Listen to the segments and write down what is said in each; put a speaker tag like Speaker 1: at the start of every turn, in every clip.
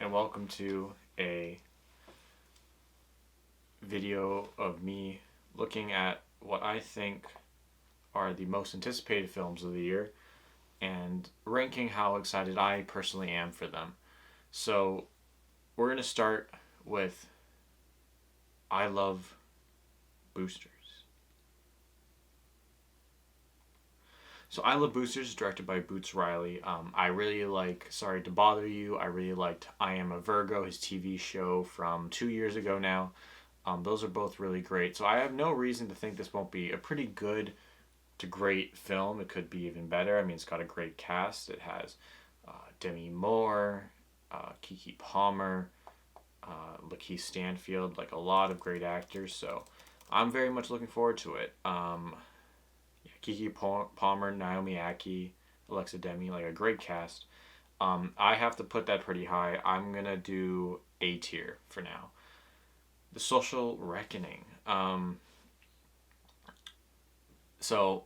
Speaker 1: and welcome to a video of me looking at what I think are the most anticipated films of the year and ranking how excited I personally am for them. So, we're going to start with I Love Boosters. So I Love Boosters is directed by Boots Riley. I really like Sorry to Bother You. I really liked I Am a Virgo, his TV show from 2 years ago now. Those are both really great. So I have no reason to think this won't be a pretty good to great film. It could be even better. I mean, it's got a great cast. It has Demi Moore, Kiki Palmer, Lakeith Stanfield, like a lot of great actors. So I'm very much looking forward to it. Kiki Palmer, Naomi Ackie, Alexa Demi, like a great cast. I have to put that pretty high. I'm gonna do A tier for now. The Social Reckoning. So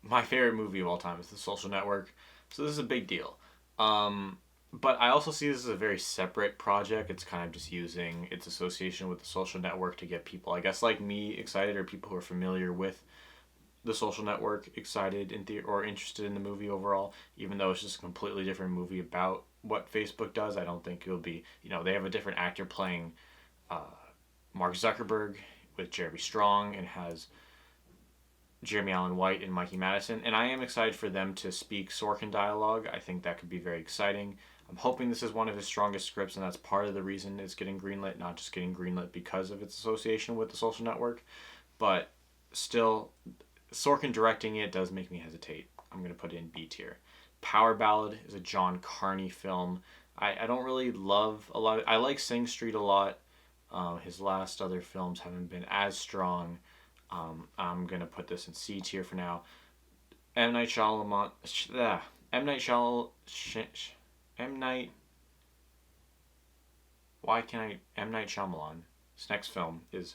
Speaker 1: my favorite movie of all time is The Social Network. So this is a big deal. But I also see this as a very separate project. It's kind of just using its association with The Social Network to get people, I guess, like me, excited, or people who are familiar with The Social Network excited or interested in the movie overall, even though it's just a completely different movie about what Facebook does. I don't think it'll be, they have a different actor playing uh, Mark Zuckerberg with Jeremy Strong, and has Jeremy Allen White and Mikey Madison. And I am excited for them to speak Sorkin dialogue. I think that could be very exciting. I'm hoping this is one of his strongest scripts, and that's part of the reason it's getting greenlit, not just getting greenlit because of its association with The Social Network. But still, Sorkin directing it does make me hesitate. I'm going to put it in B tier. Power Ballad is a John Carney film. I don't really love a lot. I like Sing Street a lot. His last other films haven't been as strong. I'm going to put this in C tier for now. M. Night Shyamalan. M. Night Shyamalan. M. Night. Why can I. M. Night Shyamalan. His next film is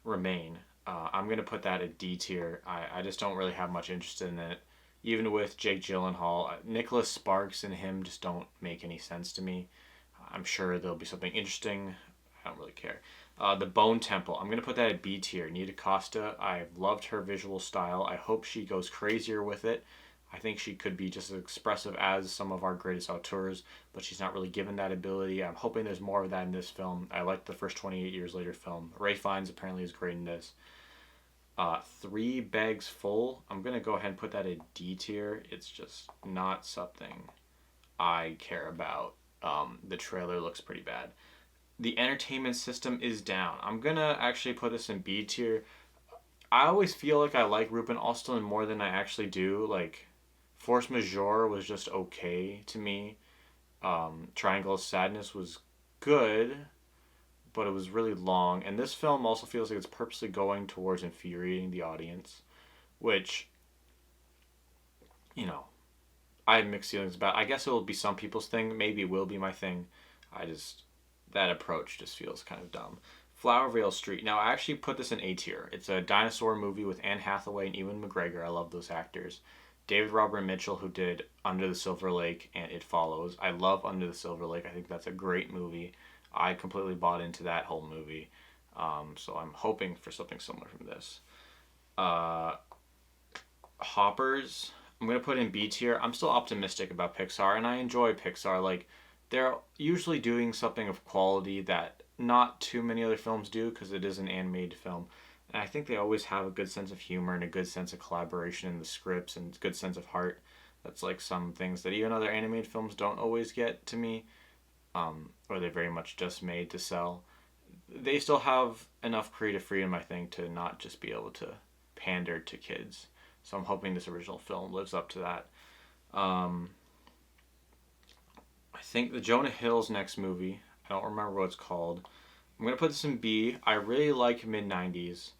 Speaker 1: Remain. I'm going to put that at D tier. I just don't really have much interest in it. Even with Jake Gyllenhaal, Nicholas Sparks and him just don't make any sense to me. I'm sure there'll be something interesting. I don't really care. The Bone Temple. I'm going to put that at B tier. Nita Costa, I've loved her visual style. I hope she goes crazier with it. I think she could be just as expressive as some of our greatest auteurs, but she's not really given that ability. I'm hoping there's more of that in this film. I like the first 28 Years Later film. Ray Fiennes apparently is great in this. Three Bags Full. I'm going to go ahead and put that at D tier. It's just not something I care about. The trailer looks pretty bad. The Entertainment System is Down. I'm going to actually put this in B tier. I always feel like I like Ruben Östlund more than I actually do. Like, Force Majeure was just okay to me. Triangle of Sadness was good, but it was really long. And this film also feels like it's purposely going towards infuriating the audience, which, you know, I have mixed feelings about. I guess it will be some people's thing. Maybe it will be my thing. That approach just feels kind of dumb. Flowervale Street. Now, I actually put this in A tier. It's a dinosaur movie with Anne Hathaway and Ewan McGregor. I love those actors. David Robert Mitchell, who did Under the Silver Lake and It Follows. I love Under the Silver Lake. I think that's a great movie. I completely bought into that whole movie. So I'm hoping for something similar from this. Hoppers. I'm going to put in B tier. I'm still optimistic about Pixar, and I enjoy Pixar. Like, they're usually doing something of quality that not too many other films do, because it is an animated film. And I think they always have a good sense of humor and a good sense of collaboration in the scripts and a good sense of heart. That's like some things that even other animated films don't always get to me, or they're very much just made to sell. They still have enough creative freedom, I think, to not just be able to pander to kids. So I'm hoping this original film lives up to that. I think the Jonah Hill's next movie, I don't remember what it's called. I'm going to put this in B. I really like mid-90s,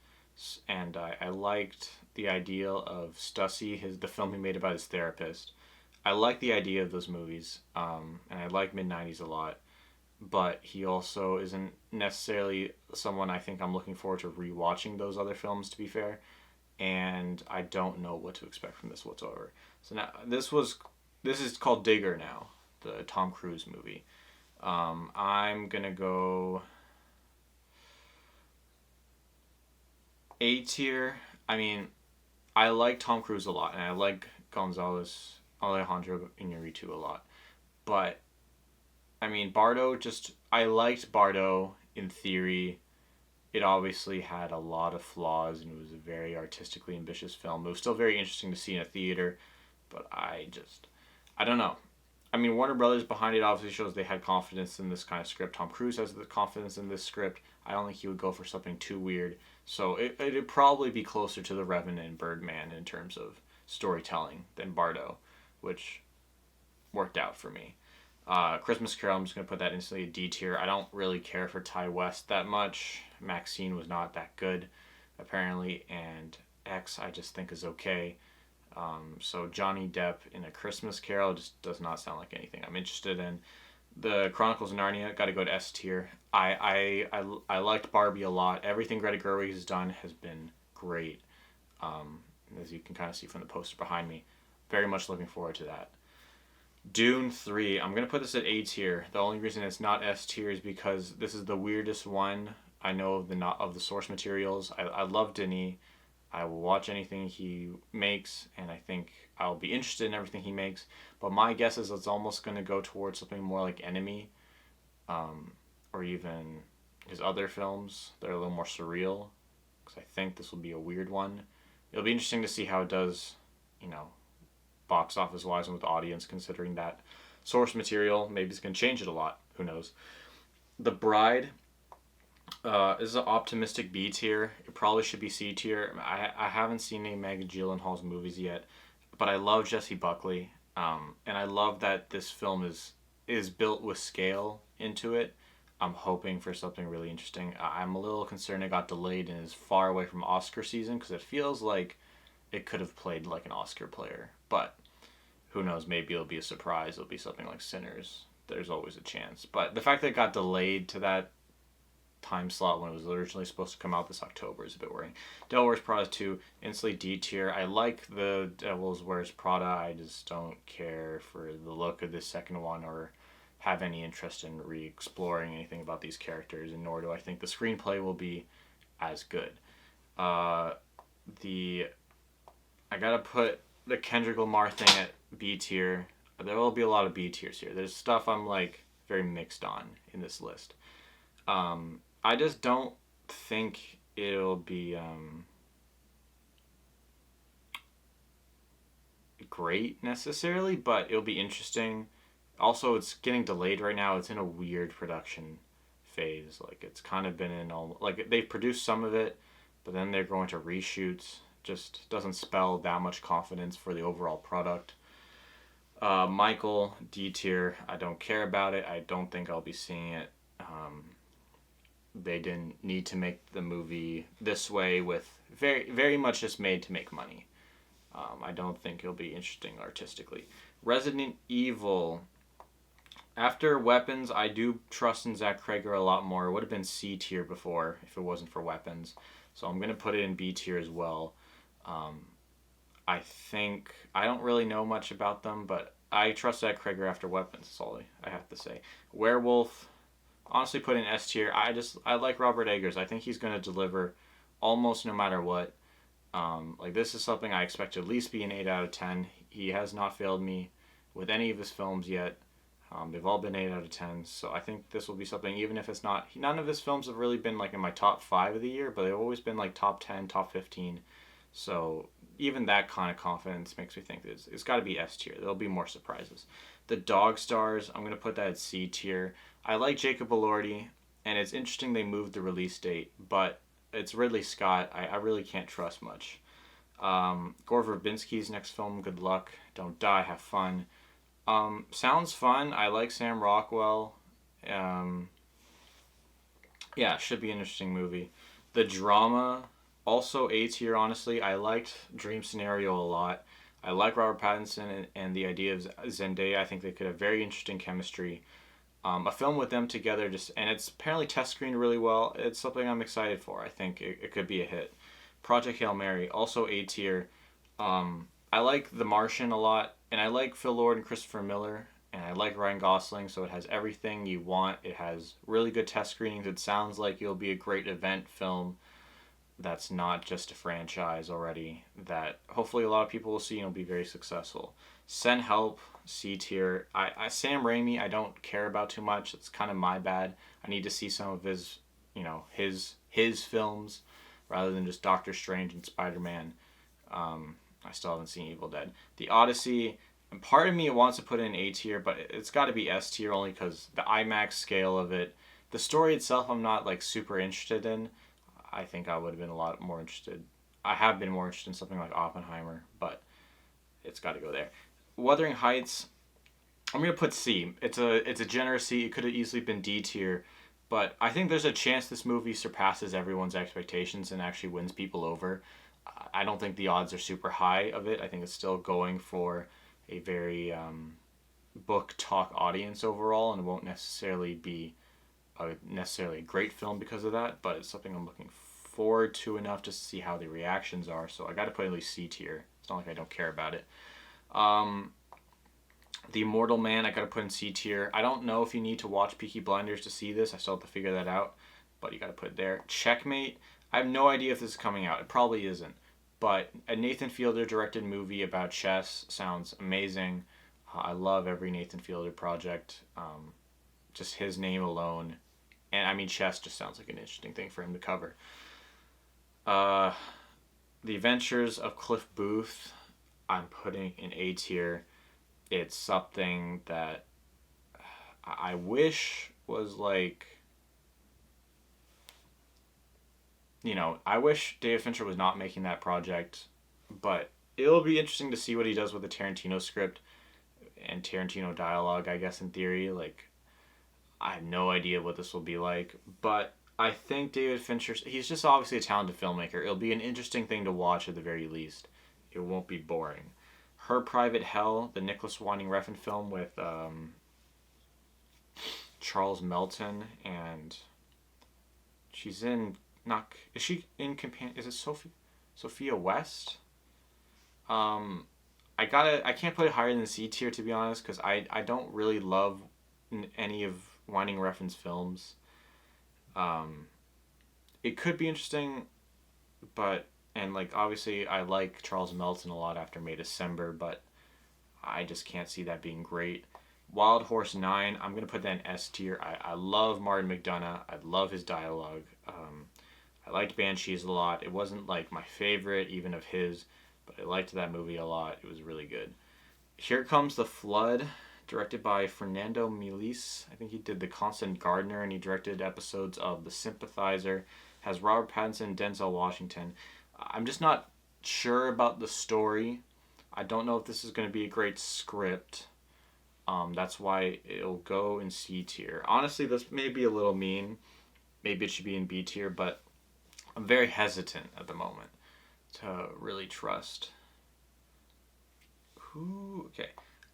Speaker 1: and I liked the idea of Stussy, the film he made about his therapist. I like the idea of those movies, and I like mid-90s a lot, but he also isn't necessarily someone I think I'm looking forward to rewatching those other films, to be fair, and I don't know what to expect from this whatsoever. So now, this is called Digger now, the Tom Cruise movie. I'm gonna go A tier. I mean, I like Tom Cruise a lot, and I like Gonzalez Alejandro Iñárritu a lot. But I mean, Bardo just I liked Bardo in theory. It obviously had a lot of flaws, and it was a very artistically ambitious film. It was still very interesting to see in a theater, but I don't know. I mean, Warner Brothers behind it obviously shows they had confidence in this kind of script. Tom Cruise has the confidence in this script. I don't think he would go for something too weird. So it'd probably be closer to The Revenant and Birdman in terms of storytelling than Bardo, which worked out for me. Christmas Carol, I'm just going to put that instantly a D tier. I don't really care for Ty West that much. Maxine was not that good, apparently, and X I just think is okay. So Johnny Depp in A Christmas Carol just does not sound like anything I'm interested in. The Chronicles of Narnia got to go to S tier. I liked Barbie a lot. Everything Greta Gerwig has done has been great. As you can kind of see from the poster behind me, very much looking forward to that. Dune 3. I'm going to put this at A tier. The only reason it's not S tier is because this is the weirdest one I know of the source materials. I love Denis. I will watch anything he makes, and I think I'll be interested in everything he makes. But my guess is it's almost going to go towards something more like Enemy, or even his other films that are a little more surreal, because I think this will be a weird one. It'll be interesting to see how it does, box office wise and with the audience, considering that source material. Maybe it's going to change it a lot. Who knows? The Bride is an optimistic B tier. It probably should be C tier. I haven't seen any Maggie Gyllenhaal's movies yet, but I love Jessie Buckley, and I love that this film is built with scale into it. I'm hoping for something really interesting. I'm a little concerned it got delayed and is far away from Oscar season because it feels like it could have played like an Oscar player. But who knows? Maybe it'll be a surprise. It'll be something like Sinners. There's always a chance. But the fact that it got delayed to that time slot when it was originally supposed to come out this October is a bit worrying. Devil Wears Prada 2, instantly D tier. I like the Devil Wears Prada. I just don't care for the look of this second one or have any interest in re-exploring anything about these characters, and nor do I think the screenplay will be as good. I gotta put the Kendrick Lamar thing at B tier. There will be a lot of B tiers here. There's stuff I'm like very mixed on in this list. I just don't think it'll be great necessarily, but it'll be interesting. Also, it's getting delayed right now. It's in a weird production phase. Like, it's kind of been in all... Like, they've produced some of it, but then they're going to reshoots. Just doesn't spell that much confidence for the overall product. Michael, D tier. I don't care about it. I don't think I'll be seeing it. They didn't need to make the movie this way with very, very much just made to make money. I don't think it'll be interesting artistically. Resident Evil... After Weapons, I do trust in Zach Cregger a lot more. It would have been C tier before if it wasn't for Weapons. So I'm going to put it in B tier as well. I think... I don't really know much about them, but I trust Zach Cregger after Weapons. That's all I have to say. Werewolf, honestly put in S tier. I like Robert Eggers. I think he's going to deliver almost no matter what. This is something I expect to at least be an 8 out of 10. He has not failed me with any of his films yet. They've all been 8 out of 10, so I think this will be something, even if it's not... None of his films have really been, in my top 5 of the year, but they've always been, top 10, top 15. So even that kind of confidence makes me think it's got to be S tier. There'll be more surprises. The Dog Stars, I'm going to put that at C tier. I like Jacob Elordi, and it's interesting they moved the release date, but it's Ridley Scott. I really can't trust much. Gore Verbinski's next film, good luck. Don't die, have fun. Sounds fun. I like Sam Rockwell. Should be an interesting movie. The Drama, also A tier, honestly. I liked Dream Scenario a lot. I like Robert Pattinson and the idea of Zendaya. I think they could have very interesting chemistry. A film with them together, and it's apparently test screened really well. It's something I'm excited for. I think it could be a hit. Project Hail Mary, also A tier. I like The Martian a lot, and I like Phil Lord and Christopher Miller, and I like Ryan Gosling, so it has everything you want. It has really good test screenings. It sounds like it'll be a great event film that's not just a franchise already, that hopefully a lot of people will see and will be very successful. Send Help, C tier. Sam Raimi, I don't care about too much. It's kind of my bad. I need to see some of his, his films rather than just Doctor Strange and Spider Man. I still haven't seen Evil Dead. The Odyssey, and part of me wants to put it in A tier, but it's got to be S tier only because the IMAX scale of it. The story itself, I'm not like super interested in. I think I would have been a lot more interested. I have been more interested in something like Oppenheimer, but it's got to go there. Wuthering Heights, I'm gonna put C. It's a generous C. It could have easily been D tier, but I think there's a chance this movie surpasses everyone's expectations and actually wins people over. I don't think the odds are super high of it. I think it's still going for a very book talk audience overall, and it won't necessarily be necessarily a great film because of that. But it's something I'm looking forward to enough to see how the reactions are. So I got to put at least C tier. It's not like I don't care about it. The Immortal Man, I got to put in C tier. I don't know if you need to watch Peaky Blinders to see this. I still have to figure that out, but you got to put it there. Checkmate, I have no idea if this is coming out. It probably isn't. But a Nathan Fielder directed movie about chess sounds amazing. I love every Nathan Fielder project. Just his name alone. And I mean, chess just sounds like an interesting thing for him to cover. The Adventures of Cliff Booth, I'm putting in A tier. It's something that I wish was like, I wish David Fincher was not making that project, but it'll be interesting to see what he does with the Tarantino script and Tarantino dialogue, I guess, in theory. Like, I have no idea what this will be like, but I think David Fincher, he's just obviously a talented filmmaker. It'll be an interesting thing to watch at the very least. It won't be boring. Her Private Hell, the Nicholas Winding Refn film with Charles Melton, and she's in, not, is she in companion, is it Sophia West? I can't put it higher than C tier, to be honest, because I don't really love any of Winding Refn's films. It could be interesting, but, and like, obviously I like Charles Melton a lot after May December, but I just can't see that being great. Wild Horse 9, I'm going to put that in S tier. I love Martin McDonagh. I love his dialogue. I liked Banshees a lot. It wasn't like my favorite even of his, but I liked that movie a lot. It was really good. Here Comes the Flood, directed by Fernando Meirelles. I think he did The Constant Gardener, and he directed episodes of The Sympathizer. Has Robert Pattinson, Denzel Washington. I'm just not sure about the story. I don't know if this is going to be a great script. That's why it'll go in C tier. Honestly, this may be a little mean. Maybe it should be in B tier, but I'm very hesitant at the moment to really trust. Okay.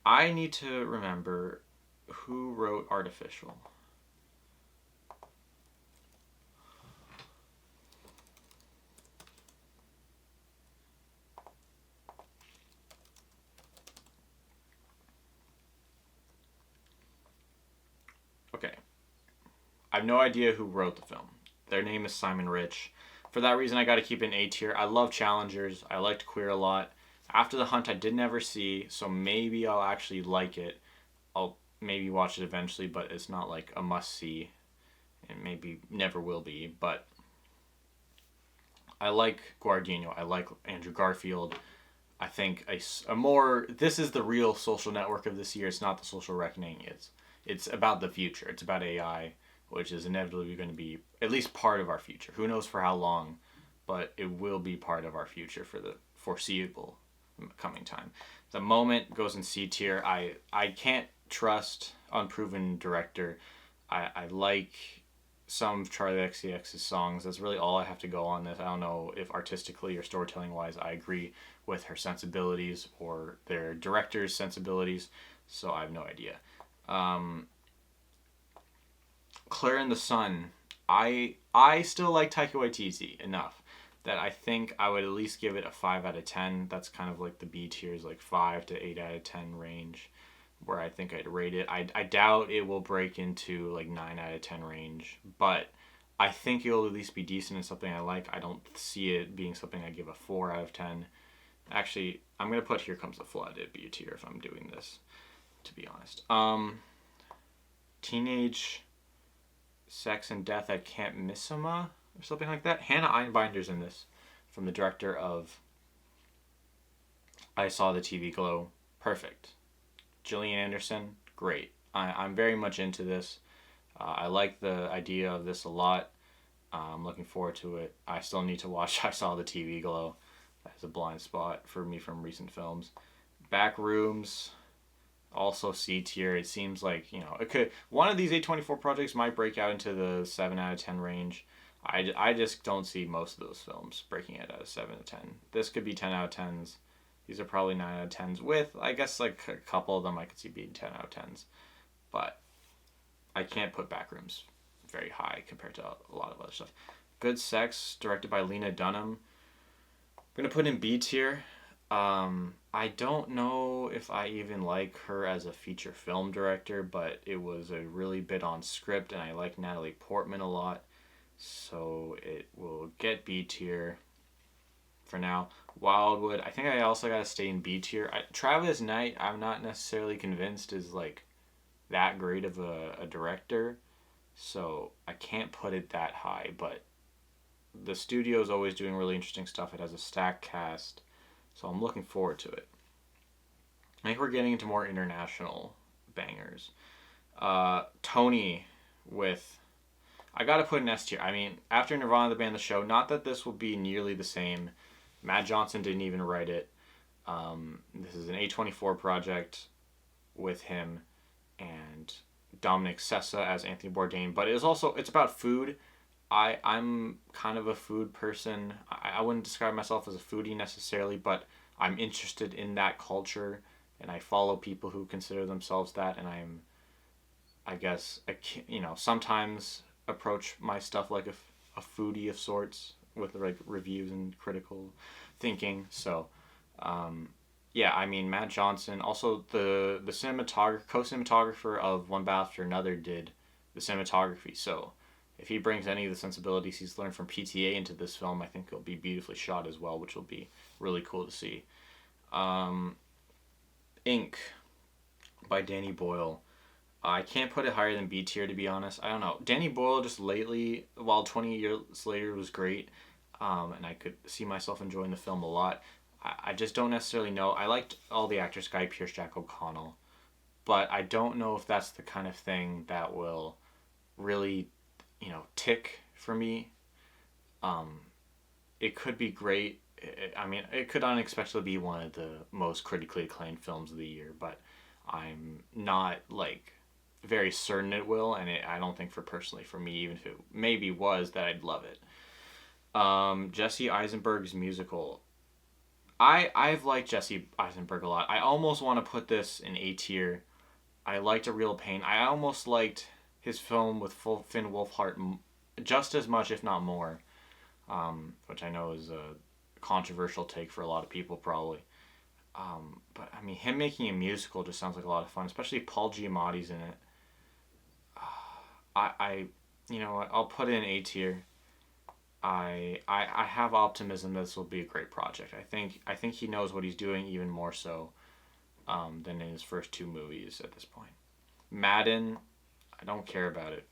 Speaker 1: I need to remember who wrote Artificial. Okay. I have no idea who wrote the film. Their name is Simon Rich. For that reason, I got to keep it in A tier. I love Challengers. I liked Queer a lot. After the Hunt, I did never see, so maybe I'll actually like it. I'll maybe watch it eventually, but it's not like a must see. And maybe never will be, but I like Guardino. I like Andrew Garfield. I think a more, this is the real social network of this year. It's not The Social Reckoning. It's about the future. It's about AI, which is inevitably going to be at least part of our future. Who knows for how long, but it will be part of our future for the foreseeable coming time. The Moment goes in C tier. I can't trust unproven director. I like some of Charli XCX's songs. That's really all I have to go on this. I don't know if artistically or storytelling wise I agree with her sensibilities or their director's sensibilities, so I have no idea. Claire in the Sun. I still like Taika Waititi enough that I think I would at least give it a 5 out of 10. That's kind of like the B tiers, like 5 to 8 out of 10 range. where I think I'd rate it. I doubt it will break into like 9 out of 10 range, but I think it'll at least be decent and something I like. I don't see it being something I give a 4 out of 10. Actually, I'm going to put Here Comes the Flood at B tier if I'm doing this, to be honest. Teenage Sex and Death at Camp Missima or something like that. Hannah Einbinder's in this, from the director of I Saw the TV Glow. Perfect. Gillian Anderson, great. I'm very much into this. I like the idea of this a lot. I'm looking forward to it. I still need to watch I Saw the TV Glow. That's a blind spot for me from recent films. Backrooms, also C tier. It seems like, it could, one of these A24 projects might break out into the 7 out of 10 range. I just don't see most of those films breaking it out of 7 to 10. This could be 10 out of 10s. These are probably 9 out of 10s with, I guess, like a couple of them I could see being 10 out of 10s. But I can't put Backrooms very high compared to a lot of other stuff. Good Sex, directed by Lena Dunham. I'm going to put in B tier. I don't know if I even like her as a feature film director, but it was a really bit on script, and I like Natalie Portman a lot. So it will get B tier for now. Wildwood, I think I also got to stay in B tier. Travis Knight, I'm not necessarily convinced is like that great of a director. So I can't put it that high, but the studio is always doing really interesting stuff. It has a stacked cast, so I'm looking forward to it. I think we're getting into more international bangers. Tony with, I gotta put an S tier. I mean, after Nirvana, the band, the show, not that this will be nearly the same. Matt Johnson didn't even write it. This is an A24 project with him and Dominic Sessa as Anthony Bourdain, but it's about food. I'm kind of a food person. I wouldn't describe myself as a foodie necessarily, but I'm interested in that culture, and I follow people who consider themselves that, and I guess, sometimes approach my stuff like a foodie of sorts with like reviews and critical thinking. So, yeah, I mean, Matt Johnson, also the co-cinematographer of One Bath After Another did the cinematography. So if he brings any of the sensibilities he's learned from PTA into this film, I think it'll be beautifully shot as well, which will be really cool to see. Ink by Danny Boyle. I can't put it higher than B tier, to be honest. I don't know. Danny Boyle just lately, while 20 Years Later was great, and I could see myself enjoying the film a lot, I just don't necessarily know. I liked all the actors, Guy Pearce, Jack O'Connell, but I don't know if that's the kind of thing that will really, tick for me. It could be great. It could unexpectedly be one of the most critically acclaimed films of the year, but I'm not, like, very certain it will, and I don't think for me, even if it maybe was, that I'd love it. Jesse Eisenberg's musical. I've liked Jesse Eisenberg a lot. I almost want to put this in A tier. I liked A Real Pain. I almost liked his film with Finn Wolfhard just as much, if not more, which I know is a controversial take for a lot of people probably. But I mean, him making a musical just sounds like a lot of fun, especially Paul Giamatti's in it. I'll put it in A tier. I have optimism that this will be a great project. I think he knows what he's doing even more so than in his first two movies at this point. Madden, I don't care about it.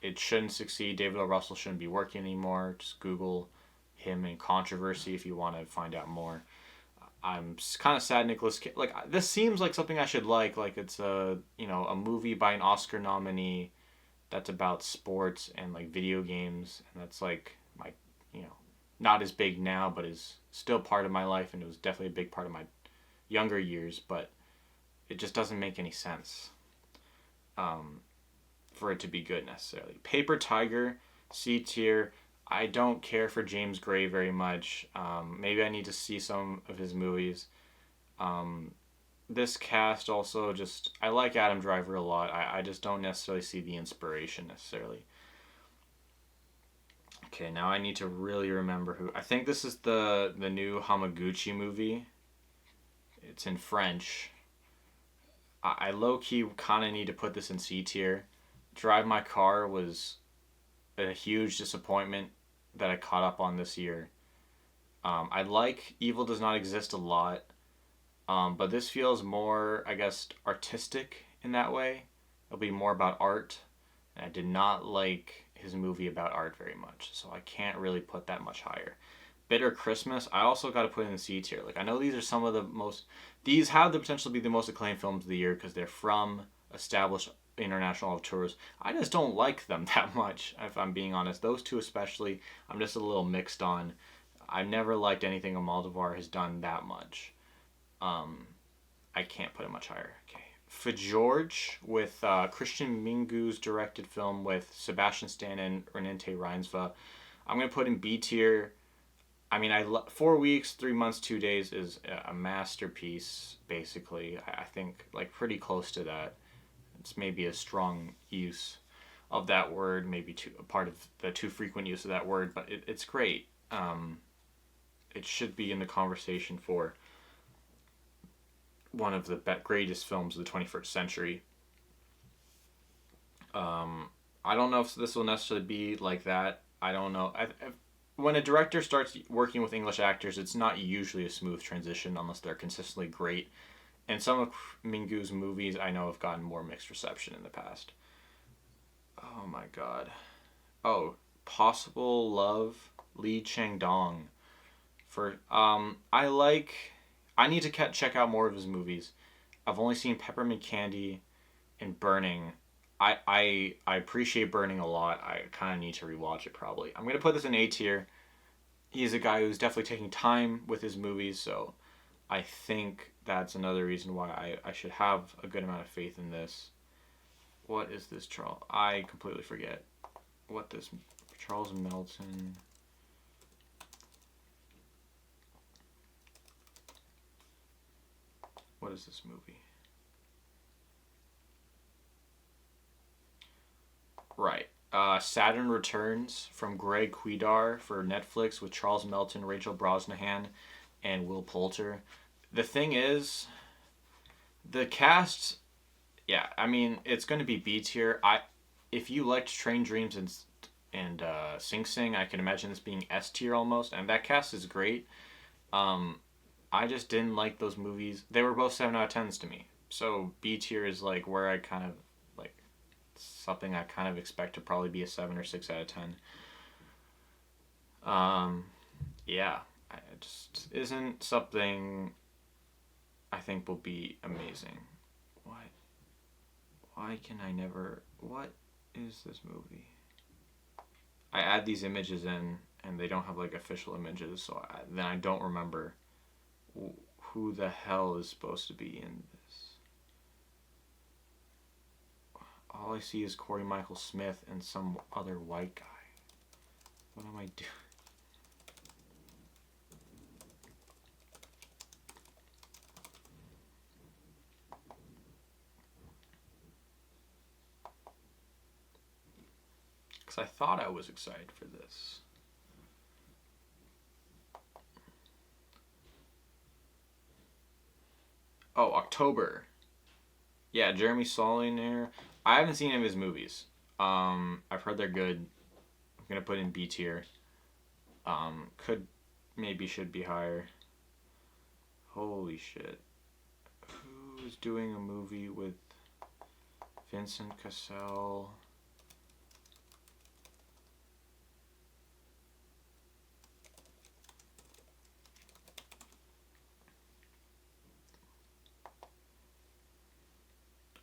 Speaker 1: It shouldn't succeed. David O. Russell shouldn't be working anymore. Just Google him in controversy if you want to find out more. I'm kind of sad Nicolas Cage. Like, this seems like something I should like. Like, it's a movie by an Oscar nominee that's about sports and like video games, and that's like my, not as big now, but is still part of my life, and it was definitely a big part of my younger years. But it just doesn't make any sense for it to be good necessarily. Paper Tiger, C tier. I don't care for James Gray very much. Maybe I need to see some of his movies. This cast also just, I like Adam Driver a lot. I just don't necessarily see the inspiration necessarily. Okay, now I need to really remember who. I think this is the new Hamaguchi movie. It's in French. I low key kind of need to put this in C tier. Drive My Car was a huge disappointment that I caught up on this year. I like Evil Does Not Exist a lot, but this feels more, I guess, artistic in that way. It'll be more about art. And I did not like his movie about art very much, so I can't really put that much higher. Bitter Christmas, I also got to put in the C tier. Like I know these are some of the most, these have the potential to be the most acclaimed films of the year because they're from established international auteurs. I just don't like them that much, if I'm being honest. Those two especially, I'm just a little mixed on. I've never liked anything Almodovar has done that much. Um, I can't put it much higher. Okay. For George, with Christian Mingu's directed film with Sebastian Stan and Renate Reinsva, I'm gonna put in B tier. I mean, 4 weeks, 3 months, 2 days is a masterpiece. Basically, I think like pretty close to that. It's maybe a strong use of that word, maybe a part of the too frequent use of that word, but it's great. It should be in the conversation for one of the greatest films of the 21st century. I don't know if this will necessarily be like that. I don't know. When a director starts working with English actors, it's not usually a smooth transition unless they're consistently great. And some of Mingu's movies I know have gotten more mixed reception in the past. Oh my god. Oh, Possible Love, Lee Chang Dong. I need to check out more of his movies. I've only seen Peppermint Candy and Burning. I appreciate Burning a lot. I kind of need to rewatch it probably. I'm going to put this in A tier. He's a guy who's definitely taking time with his movies, so I think that's another reason why I should have a good amount of faith in this. What is this, Charles? I completely forget what this Charles Melton. What is this movie? Right. Saturn Returns from Greg Quidar for Netflix with Charles Melton, Rachel Brosnahan, and Will Poulter. The thing is, the cast, yeah, I mean, it's going to be B tier. If you liked Train Dreams and Sing Sing, I can imagine this being S tier almost. And that cast is great. I just didn't like those movies. They were both 7 out of 10s to me. So B tier is like where I kind of like something I kind of expect to probably be a 7 or 6 out of 10. Yeah, it just isn't something I think will be amazing. What? Why can I never? What is this movie? I add these images in, and they don't have like official images, so then I don't remember who the hell is supposed to be in this. All I see is Corey Michael Smith and some other white guy. What am I doing? Because I thought I was excited for this. Oh, October. Yeah, Jeremy Saulnier. I haven't seen any of his movies. I've heard they're good. I'm gonna put in B tier. Could maybe should be higher. Holy shit! Who's doing a movie with Vincent Cassel?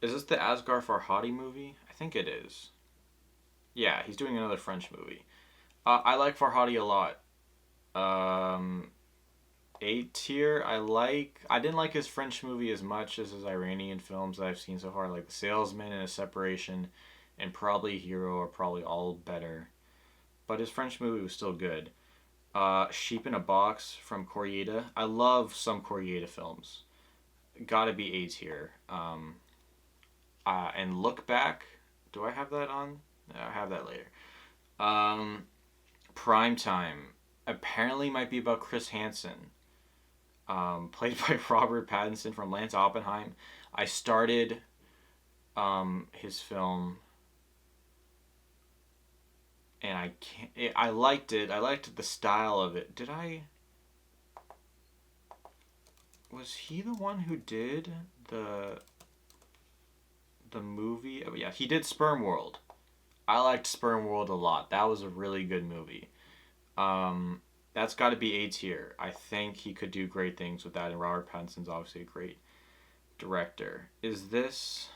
Speaker 1: Is this the Asghar Farhadi movie? I think it is. Yeah, he's doing another French movie. I like Farhadi a lot. Um, A tier. I didn't like his French movie as much as his Iranian films that I've seen so far, like The Salesman and A Separation, and probably Hero are probably all better. But his French movie was still good. Sheep in a Box from Koreeda. I love some Koreeda films. Gotta be A tier. And Look Back. Do I have that on? No, I have that later. Um, Prime Time. Apparently might be about Chris Hansen. Played by Robert Pattinson from Lance Oppenheim. I started his film, and I can't. I liked it. I liked the style of it. Did I? Was he the one who did the the movie? Oh yeah, he did Sperm World. I liked Sperm World a lot. That was a really good movie. Um, that's got to be A tier. I think he could do great things with that, and Robert Pattinson's obviously a great director. Is this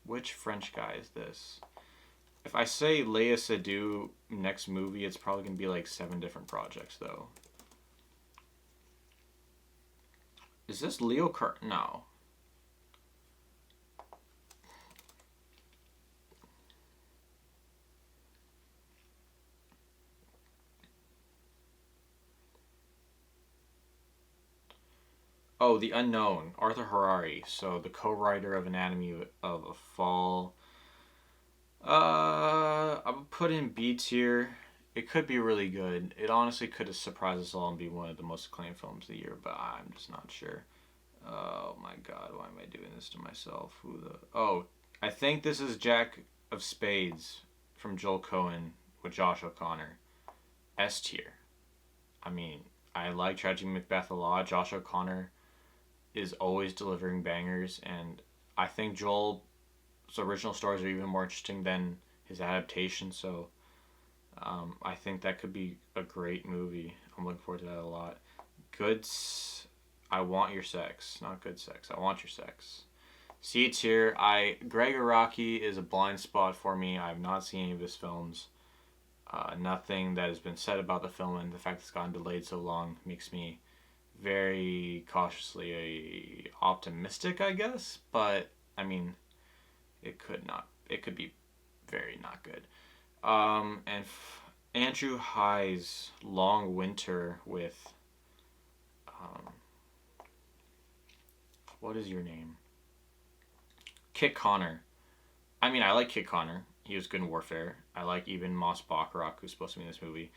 Speaker 1: which French guy is this? If I say Léa Seydoux next movie, it's probably gonna be like 7 different projects though. Is this Leo No. Oh, The Unknown, Arthur Harari. So the co-writer of Anatomy of a Fall. I would put in B tier. It could be really good. It honestly could have surprised us all and be one of the most acclaimed films of the year, but I'm just not sure. Oh my god, why am I doing this to myself? Who the Oh, I think this is Jack of Spades from Joel Cohen with Josh O'Connor. S tier. I mean, I like Tragic Macbeth a lot. Josh O'Connor is always delivering bangers, and I think Joel's original stories are even more interesting than his adaptation. So I think that could be a great movie. I'm looking forward to that a lot. I want your sex, not good sex. I want your sex. C tier. Greg Araki is a blind spot for me. I have not seen any of his films. Nothing that has been said about the film and the fact it's gotten delayed so long makes me very cautiously optimistic, I guess. But I mean, it could not. It could be very not good. Andrew High's Long Winter with what is your name? Kit Connor. I mean, I like Kit Connor. He was good in Warfare. I like even Moss Bacharach, who's supposed to be in this movie.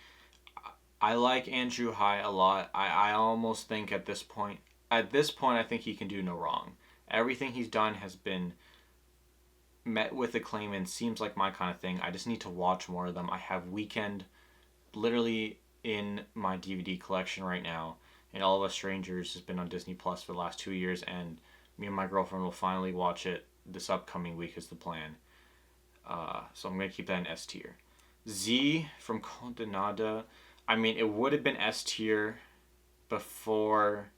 Speaker 1: I like Andrew High a lot. I almost think at this point, I think he can do no wrong. Everything he's done has been met with acclaim and seems like my kind of thing. I just need to watch more of them. I have Weekend literally in my DVD collection right now, and All of Us Strangers has been on Disney Plus for the last 2 years, and me and my girlfriend will finally watch it this upcoming week is the plan. So I'm going to keep that in S tier. Z from Condenada. I mean, it would have been S tier before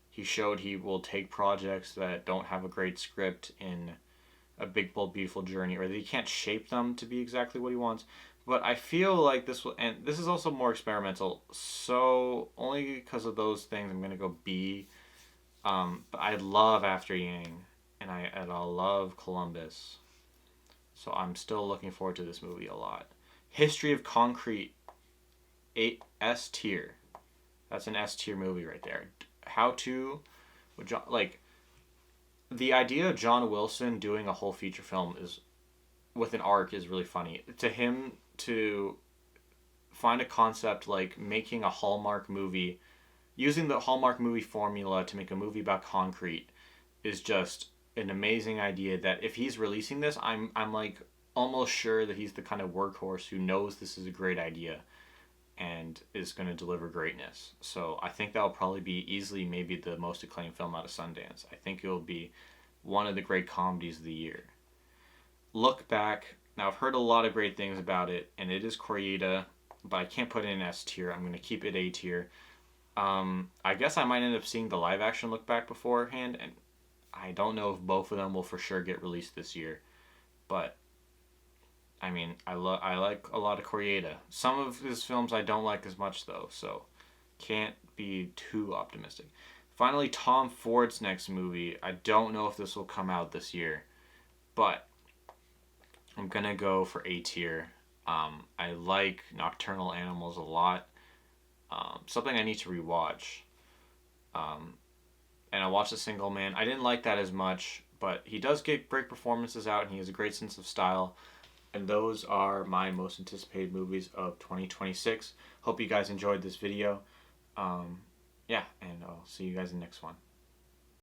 Speaker 1: he showed he will take projects that don't have a great script in a big, bold, beautiful journey, or that he can't shape them to be exactly what he wants. But I feel like this will, and this is also more experimental. So only because of those things, I'm gonna go B. But I love After Yang, and I love Columbus. So I'm still looking forward to this movie a lot. History of Concrete, S tier. That's an S tier movie right there. How to, like, the idea of John Wilson doing a whole feature film is with an arc is really funny. To him to find a concept like making a Hallmark movie, using the Hallmark movie formula to make a movie about concrete is just an amazing idea that if he's releasing this, I'm like almost sure that he's the kind of workhorse who knows this is a great idea and is going to deliver greatness. So I think that'll probably be easily maybe the most acclaimed film out of Sundance. I think it'll be one of the great comedies of the year. Look Back. Now I've heard a lot of great things about it, and it is Koreeda, but I can't put it in S tier. I'm going to keep it A tier. I guess I might end up seeing the live action Look Back beforehand, and I don't know if both of them will for sure get released this year. But I mean, I like a lot of Koreeda. Some of his films I don't like as much though, so can't be too optimistic. Finally, Tom Ford's next movie. I don't know if this will come out this year, but I'm gonna go for A tier. I like Nocturnal Animals a lot. Something I need to rewatch. And I watched The Single Man. I didn't like that as much, but he does get great performances out, and he has a great sense of style. And those are my most anticipated movies of 2026. Hope you guys enjoyed this video. Yeah, and I'll see you guys in the next one.